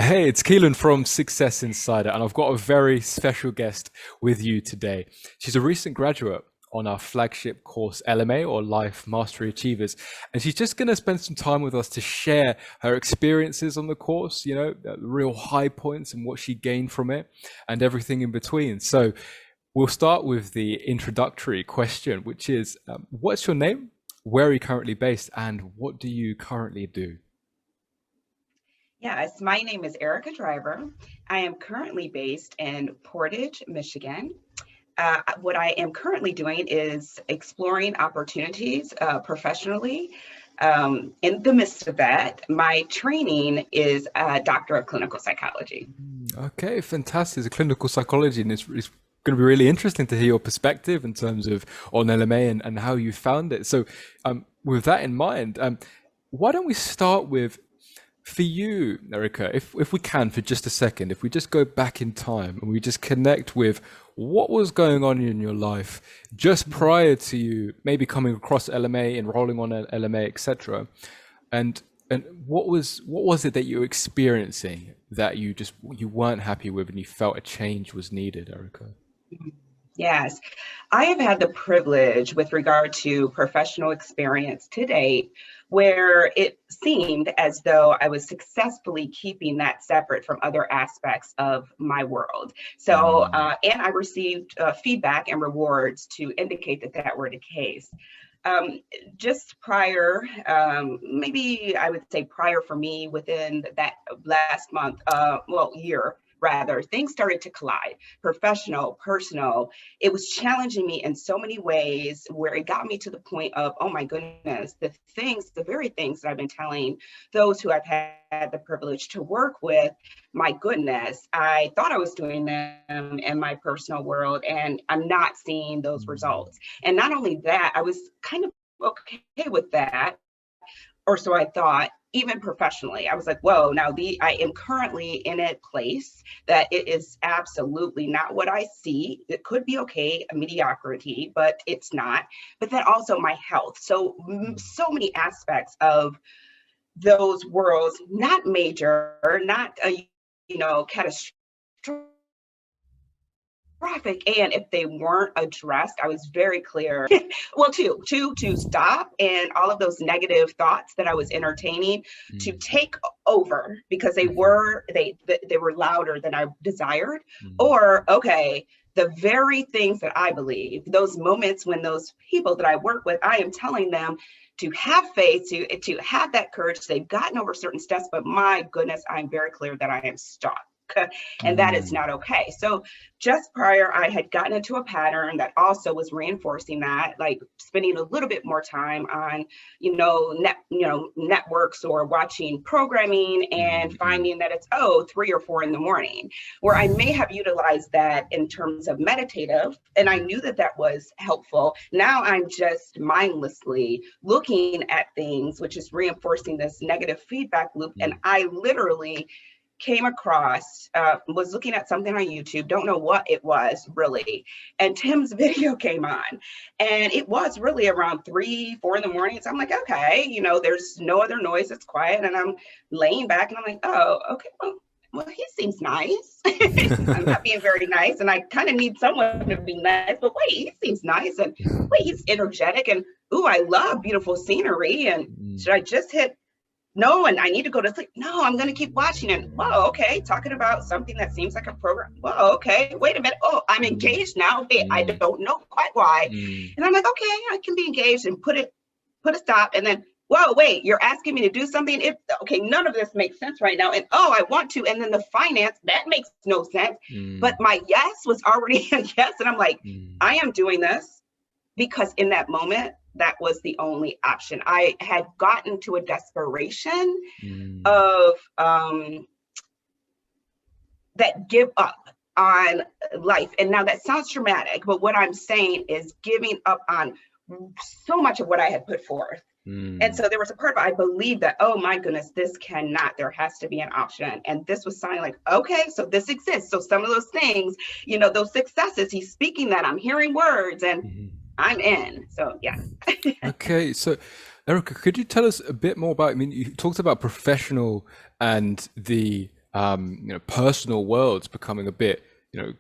Hey, it's Keelan from Success Insider, and I've got a very special guest with you today. She's a recent graduate on our flagship course LMA, or Life Mastery Achievers, and she's just going to spend some time with us to share her experiences on the course, the real high points and what she gained from it and everything in between. So we'll start with the introductory question, which is, what's your name? Where are you currently based, and what do you currently do? Yes, my name is Erica Driver. I am currently based in Portage, Michigan. What I am currently doing is exploring opportunities professionally. In the midst of that, my training is a doctor of clinical psychology. Okay, fantastic. As a clinical psychology, and it's going to be really interesting to hear your perspective in terms of on LMA and how you found it. So, with that in mind, why don't we start with, for you, Erica, if we can, for just a second, if we just go back in time and we just connect with what was going on in your life just prior to you maybe coming across LMA, enrolling on LMA, etc. And what was it that you were experiencing that you weren't happy with and you felt a change was needed, Erica? Yes, I have had the privilege with regard to professional experience to date where it seemed as though I was successfully keeping that separate from other aspects of my world. So, Mm, and I received feedback and rewards to indicate that that were the case. Um, just prior, maybe I would say prior for me within that last month, year rather, things started to collide, professional, personal. It was challenging me in so many ways where it got me to the point of, oh my goodness, the very things that I've been telling those who I've had the privilege to work with, my goodness, I thought I was doing them in my personal world and I'm not seeing those mm, results. And not only that, I was kind of okay with that, or so I thought. Even professionally, I was like, whoa, now I am currently in a place that it is absolutely not what I see. It could be okay, a mediocrity, but it's not. But then also my health. So, so many aspects of those worlds, not major, not a, catastrophic, and if they weren't addressed, I was very clear. Well, to stop and all of those negative thoughts that I was entertaining to mm, take over because mhm, they were louder than I desired. mm, Or okay, the very things that I believe, those moments when those people that I work with, I am telling them to have faith, to have that courage. They've gotten over certain steps, but my goodness, I'm very clear that I am stuck. And that is mm, not okay. So just prior, I had gotten into a pattern that also was reinforcing that, like spending a little bit more time on, networks or watching programming and mm, mm, finding that it's 3 or 4 in the morning, where I may have utilized that in terms of meditative, and I mhm, knew that that was helpful. Now I'm just mindlessly looking at things, which is reinforcing this negative feedback loop, and mm, I literally came across, was looking at something on YouTube, don't know what it was really, and Tim's video came on, and it was really around 3, 4 in the morning. So I'm like, okay, there's no other noise, it's quiet, and I'm laying back, and I'm like, oh, okay, well, he seems nice. I'm not being very nice, and I kind of need someone to be nice, but wait, he seems nice, and wait, he's energetic, and ooh, I love beautiful scenery, and mm, should I just hit no, and I need to go to sleep. No, I'm going to keep watching it. Whoa, okay. Talking about something that seems like a program. Whoa, okay. Wait a minute. Oh, I'm mm, engaged now. Hey, I mm, don't know quite why. mm, And I'm like, okay, I can be engaged and put a stop. And then, whoa, wait, you're asking me to do something. Okay, none of this makes sense right now. And oh, I want to. And then the finance, that makes no sense. But mm, my yes was already a yes. And I'm like, mm, I am doing this because in that moment, that was the only option. I had gotten to a desperation mm, of that give up on life. And now that sounds dramatic, but what I'm saying is giving up on so much of what I had put forth. And mm, so there was a part of it, I believe that, oh my goodness, this cannot, there has to be an option. And this was signing like, okay, so this exists. So some of those things, those successes, he's speaking that, I'm hearing words and mhm. I'm in. So yeah. Okay, so Erica, could you tell us a bit more about, I mean, you talked about professional and the personal worlds becoming a bit,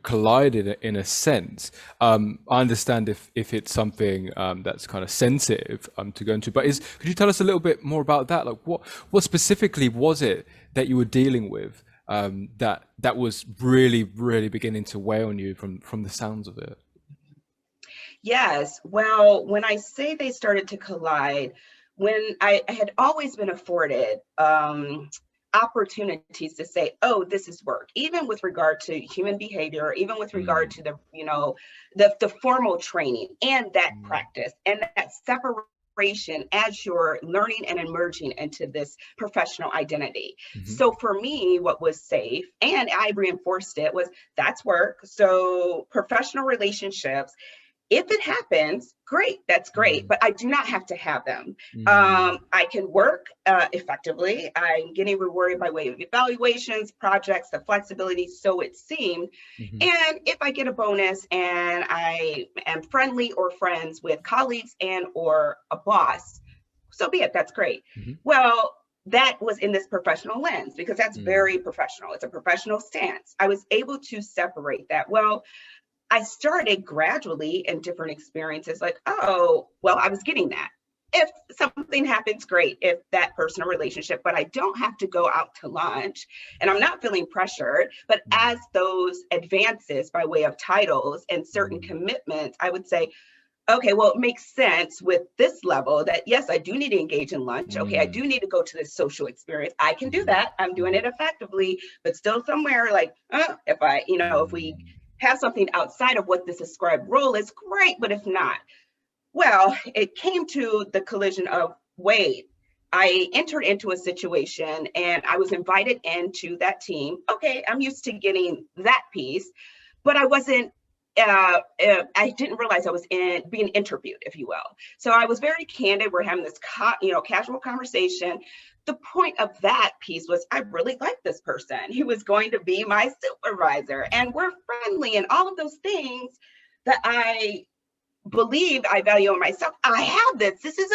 collided in a sense. I understand if it's something that's kind of sensitive to go into, but could you tell us a little bit more about that? Like what specifically was it that you were dealing with that was really, really beginning to weigh on you from the sounds of it? Yes. Well, when I say they started to collide, when I had always been afforded opportunities to say, oh, this is work, even with regard to human behavior, even with regard Mm, to the formal training and that mm, practice and that separation as you're learning and emerging into this professional identity. mhm, So for me, what was safe, and I reinforced it, was that's work. So professional relationships, if it happens, great, that's great, mm, but I do not have to have them. mm, I can work effectively. I'm getting rewarded by way of evaluations, projects, the flexibility, so it seemed. mhm, And if I get a bonus and I am friendly or friends with colleagues and or a boss, so be it, that's great. mhm, Well, that was in this professional lens because that's mm, very professional. It's a professional stance. I was able to separate that. Well, I started gradually in different experiences, like, oh, well, I was getting that. If something happens, great, if that personal relationship, but I don't have to go out to lunch and I'm not feeling pressured. But mm, as those advances by way of titles and certain mm, commitments, I would say, okay, well, it makes sense with this level that yes, I do need to engage in lunch. Okay, I mm, do need to go to this social experience. I can do mhm, that. I'm doing mhm, it effectively, but still somewhere like, if we mm, have something outside of what this described role is, great. But if not, well, it came to the collision of wait, I entered into a situation and I was invited into that team. Okay, I'm used to getting that piece, but I didn't realize I was being interviewed, if you will. So I was very candid. We're having this, casual conversation. The point of that piece was I really liked this person. He was going to be my supervisor, and we're friendly, and all of those things that I believe I value in myself. I have this. This is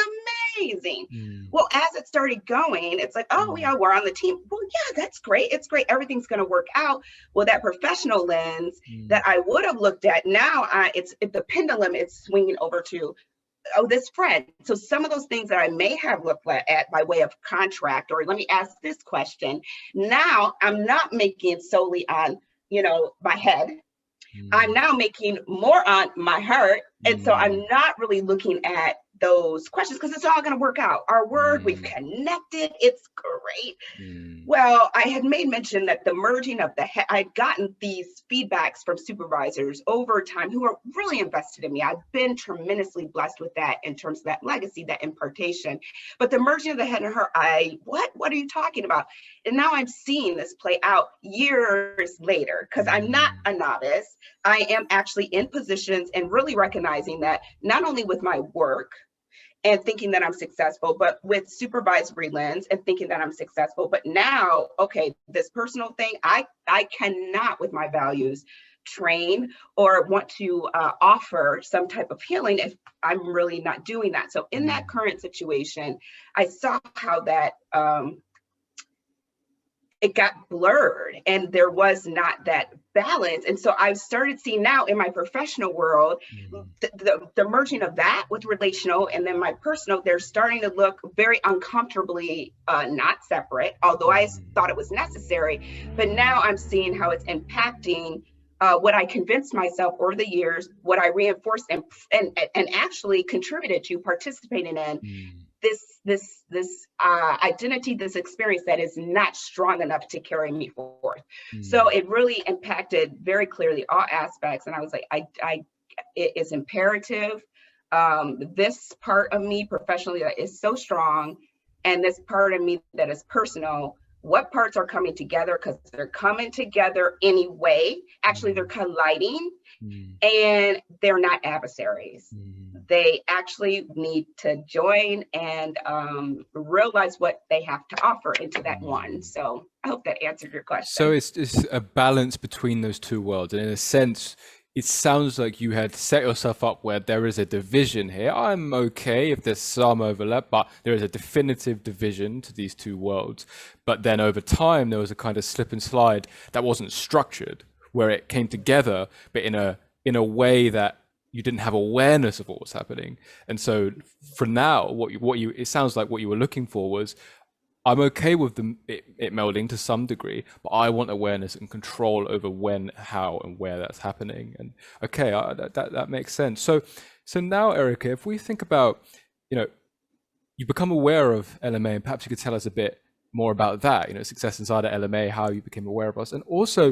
amazing. mm, Well, as it started going, it's like, oh, mm, yeah, we're on the team. Well, yeah, that's great. It's great. Everything's going to work out. Well, that professional lens that mm, I would have looked at now, the pendulum is swinging over to, oh, this friend. So some of those things that I may have looked at by way of contract, or let me ask this question. Now I'm not making solely on, my head. I'm mm, now making more on my heart. And so I'm mm, not really looking at those questions because it's all going to work out. Our word, we've mm, connected. It's great. mm, Well, I had made mention that the merging of I'd gotten these feedbacks from supervisors over time who are really invested in me. I've been tremendously blessed with that in terms of that legacy, that impartation. But the merging of the head and heart, what are you talking about? And now I'm seeing this play out years later because I'm not mm, a novice. I am actually in positions and really recognizing that not only with my work, and thinking that I'm successful, but with supervisory lens and thinking that I'm successful. But now, okay, this personal thing, I cannot with my values train or want to offer some type of healing if I'm really not doing that. So in that mm, current situation, I saw how that it got blurred and there was not that balance. And so I've started seeing now in my professional world, mm, the merging of that with relational and then my personal, they're starting to look very uncomfortably not separate, although I mm, thought it was necessary. But now I'm seeing how it's impacting what I convinced myself over the years, what I reinforced and actually contributed to participating in mm, this identity, this experience that is not strong enough to carry me forth. So mm, it really impacted very clearly all aspects, and I was like, it is imperative. This part of me professionally that is so strong, and this part of me that is personal. What parts are coming together? Because they're coming together anyway. Actually, they're mm, colliding, mm, and they're not adversaries. mm. They actually need to join and realize what they have to offer into that one. Mm. So I hope that answered your So question. it's a balance between those two worlds, and in a sense, it sounds like you had set yourself up where there is a division here. I'm okay if there's some overlap, but there is a definitive division to these two worlds. But then over time, there was a kind of slip and slide that wasn't structured, where it came together, but in a way that you didn't have awareness of what was happening. And so for now, it sounds like what you were looking for was, I'm okay with it melding to some degree, but I want awareness and control over when, how, and where that's happening. And okay, that makes sense. So now, Erica, if we think about, you become aware of LMA, and perhaps you could tell us a bit more about that. Success inside of LMA, how you became aware of us, and also,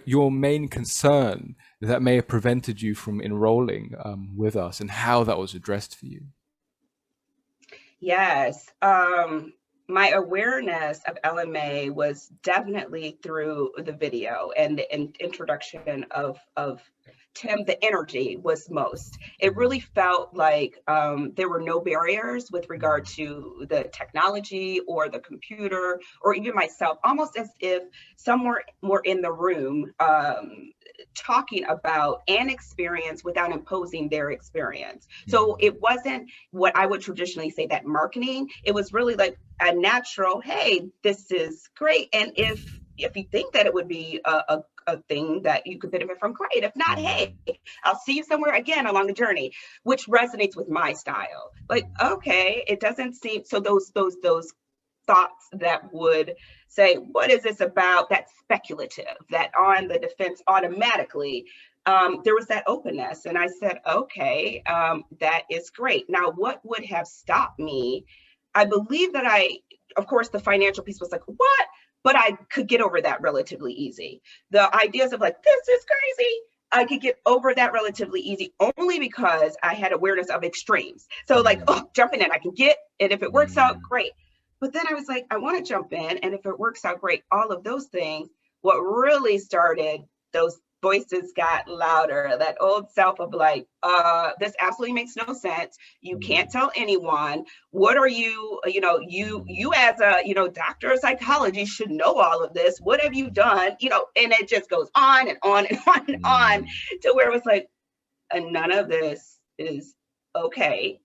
your main concern that may have prevented you from enrolling with us, and how that was addressed for you. Yes. My awareness of LMA was definitely through the video and the introduction of Tim. The energy was most. It really felt like there were no barriers with regard to the technology or the computer or even myself, almost as if somewhere more in the room talking about an experience without imposing their experience. So it wasn't what I would traditionally say that marketing. It was really like a natural, hey, this is great. And if you think that it would be a thing that you could benefit from, great. If not, hey, I'll see you somewhere again along the journey, which resonates with my style. Like, okay, it doesn't seem so those thoughts that would say, what is this about? That's speculative, that on the defense automatically. There was that openness. And I said, okay, that is great. Now, what would have stopped me? I believe that of course, the financial piece was like, what? But I could get over that relatively easy. The ideas of like, this is crazy, I could get over that relatively easy only because I had awareness of extremes. So like, jumping in, I can get, and if it works out, great. But then I was like, I want to jump in, and if it works out, great. All of those things, what really started, those voices got louder, that old self of like, this absolutely makes no sense. You can't tell anyone. What are you, you as a, doctor of psychology should know all of this. What have you done? And it just goes on and on and on and on to where it was like, and none of this is okay.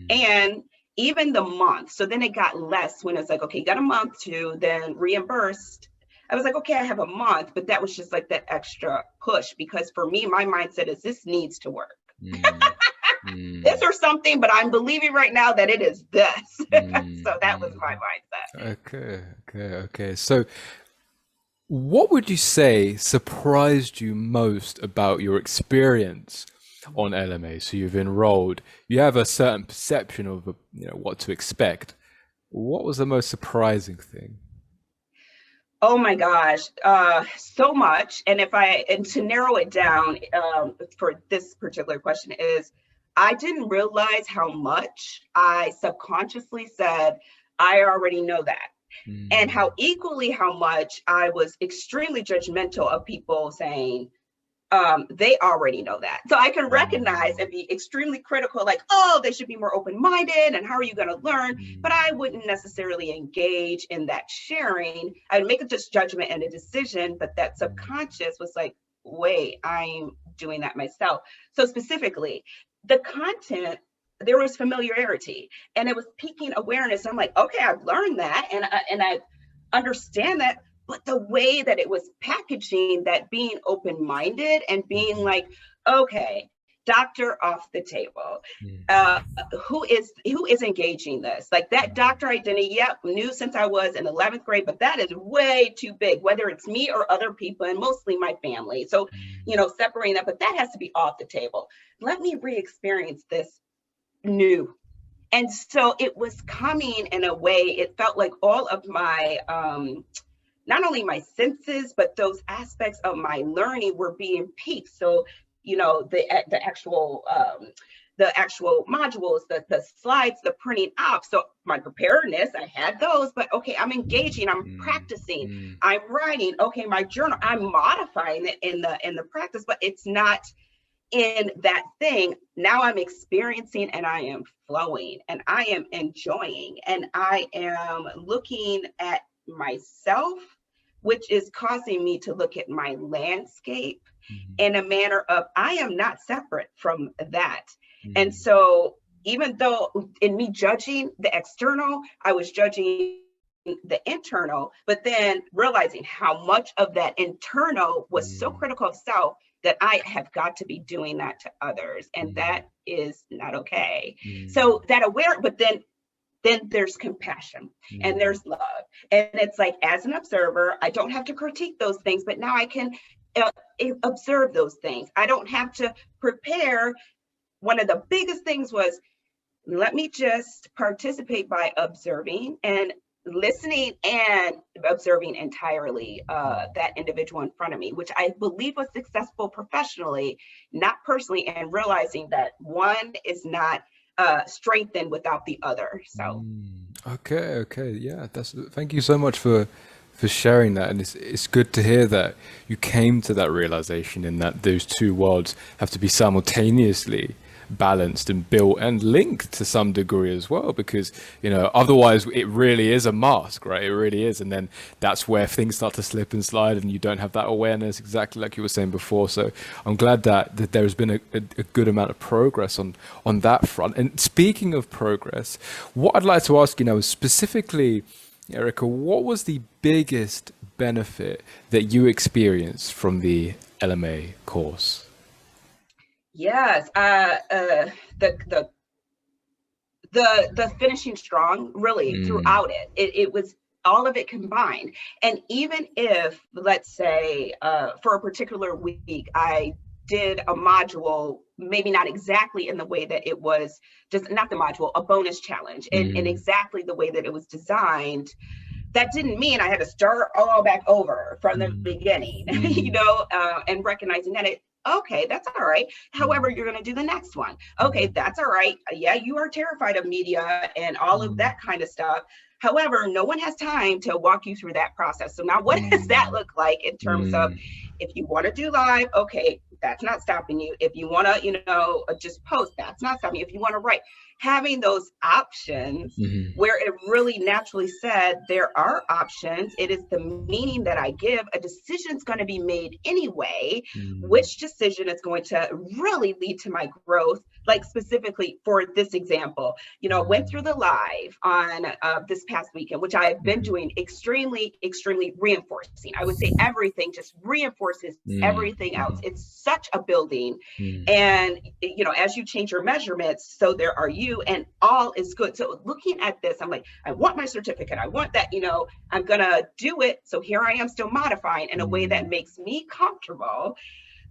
And even the month, so then it got less when it's like, okay, you got a month to then reimbursed. I was like, okay, I have a month, but that was just like that extra push, because for me, my mindset is this needs to work. This or something, but I'm believing right now that it is this. So that was my mindset. Okay. So what would you say surprised you most about your experience on LMA? So you've enrolled, you have a certain perception of what to expect. What was the most surprising thing? Oh my gosh, so much. And to narrow it down for this particular question is, I didn't realize how much I subconsciously said, I already know that. And how much I was extremely judgmental of people saying, they already know that. So I can recognize and be extremely critical, like, oh, they should be more open-minded, and how are you going to learn? But I wouldn't necessarily engage in that sharing. I'd make a just judgment and a decision, but that subconscious was like, wait, I'm doing that myself. So specifically, the content, there was familiarity, and it was piquing awareness. I'm like, okay, I've learned that, and I understand that. But the way that it was packaging, that being open-minded and being like, okay, doctor off the table. Who is engaging this? Like that doctor identity, yep, knew since I was in 11th grade, but that is way too big, whether it's me or other people, and mostly my family. So, separating that, but that has to be off the table. Let me re-experience this new. And so it was coming in a way, it felt like all of my, not only my senses, but those aspects of my learning were being piqued. So, the actual modules, the slides, the printing up. So my preparedness, I had those, but okay, I'm engaging, I'm practicing, I'm writing. Okay, my journal, I'm modifying it in the practice, but it's not in that thing. Now I'm experiencing, and I am flowing, and I am enjoying, and I am looking at myself, which is causing me to look at my landscape in a manner of, I am not separate from that. And Mm. so even though in me judging the external, I was judging the internal, but then realizing how much of that internal was so Mm. critical of self that I have got to be doing that to others. And Mm. that is not okay. Mm. So that but then there's compassion and Mm. there's love. And it's like, as an observer, I don't have to critique those things, but now I can uh, observe those things. I don't have to prepare. One of the biggest things was, let me just participate by observing and listening and observing entirely that individual in front of me, which I believe was successful professionally, not personally, and realizing that one is not strengthened without the other. So Mm. Okay, okay, yeah. That's thank you so much for sharing that, and it's good to hear that you came to that realization in that those two worlds have to be simultaneously balanced and built and linked to some degree as well, because otherwise it really is a mask, right? It really is, and then that's where things start to slip and slide, and you don't have that awareness, exactly like you were saying before. So I'm glad that there's been a good amount of progress on that front. And speaking of progress, what I'd like to ask is specifically, Erica, what was the biggest benefit that you experienced from the LMA course? yes, the the the finishing strong, really, Mm. throughout it was all of it combined. And even if, let's say, for a particular week, I did a module, maybe not exactly in the way that it was, just not the module, a bonus challenge, in Mm. exactly the way that it was designed, that didn't mean I had to start all back over from the Mm. beginning, Mm. and recognizing that okay, that's all right. However, Mm. you're going to do the next one. Okay, Mm. that's all right. Yeah, you are terrified of media and all of Mm. that kind of stuff. However, no one has time to walk you through that process. So now what does that Mm. look like in terms of, Mm. if you want to do live, okay, that's not stopping you. If you want to, just post, that's not stopping you. If you want to write, having those options Mhm. where it really naturally said there are options. It is the meaning that I give. A decision is going to be made anyway. Mm. Which decision is going to really lead to my growth? Like, specifically for this example, went through Mm. the live on this past weekend, which I've been Mhm. doing extremely, extremely reinforcing. I would say everything just reinforces Mm. everything else. Mhm. It's such a building. Mm. And, as you change your measurements, so there are you, and all is good. So looking at this, I'm like, I want my certificate. I want that, I'm going to do it. So here I am, still modifying in a way that Mm. makes me comfortable.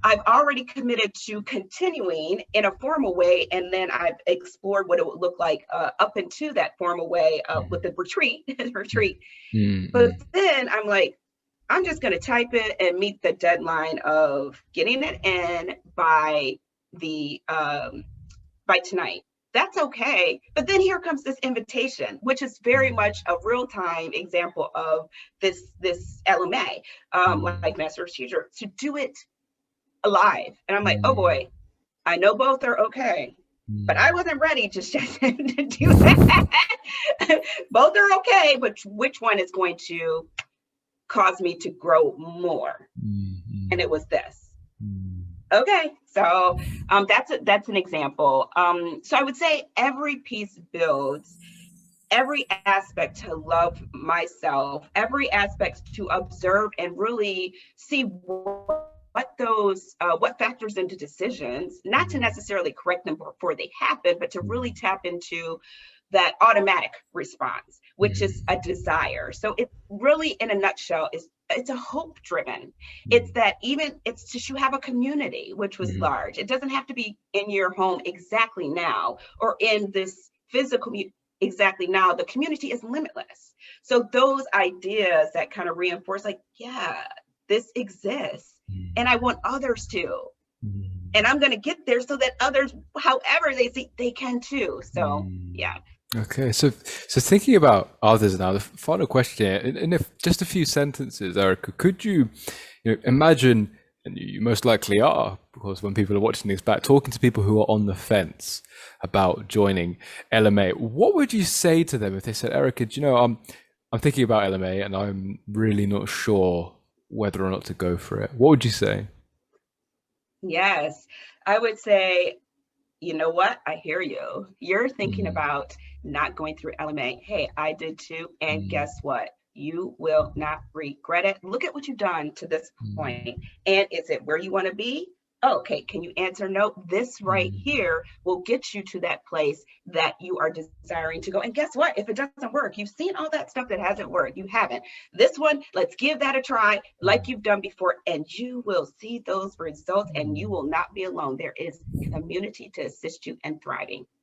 I've already committed to continuing in a formal way, and then I've explored what it would look like up into that formal way with Mhm. the retreat. Mhm. retreat. Mm. But Mm. then I'm like, I'm just going to type it and meet the deadline of getting it in the by tonight. That's okay. But then here comes this invitation, which is very much a real time example of this LMA, Mm. like Master Teacher, to do it alive. And I'm like, oh Mm. boy, I know both are okay, but I Mm. wasn't ready just yet to do that. Both are okay, but which one is going to cause me to grow more? And it Mm. was this. Mm. Okay, so that's an example. So I would say every piece builds, every aspect to love myself, every aspect to observe and really see what factors into decisions, not to Mm. necessarily correct them before they happen, but to really Mm. tap into that automatic response, which is a Mm. desire. So it really, in a nutshell, it's a hope driven. It's Mm. that, even it's just, you have a community, which was Mhm. large. It doesn't have to be in your home exactly now, or in this physical exactly now. The community is limitless. So those ideas that kind of reinforce, like, yeah, this exists, and I want others to, and Mm. I'm going to get there so that others, however they see, they can too. So Mm. yeah. Okay, so thinking about others now, the final question here, in just a few sentences, Erica, could you imagine, and you most likely are, because when people are watching this back, talking to people who are on the fence about joining LMA, what would you say to them if they said, Erica, I'm thinking about LMA and I'm really not sure whether or not to go for it? What would you say? Yes, I would say, you know what? I hear you. You're thinking Mm, about not going through LMA. Hey, I did too. And mm, guess what? You will not regret it. Look at what you've done to this point. mm, And is it where you want to be? Okay, can you answer no? This right mm. here will get you to that place that you are desiring to go. And guess what? If it doesn't work, you've seen all that stuff that hasn't worked. You haven't. This one, let's give that a try like you've done before, and you will see those results and you will not be alone. There is community to assist you in thriving.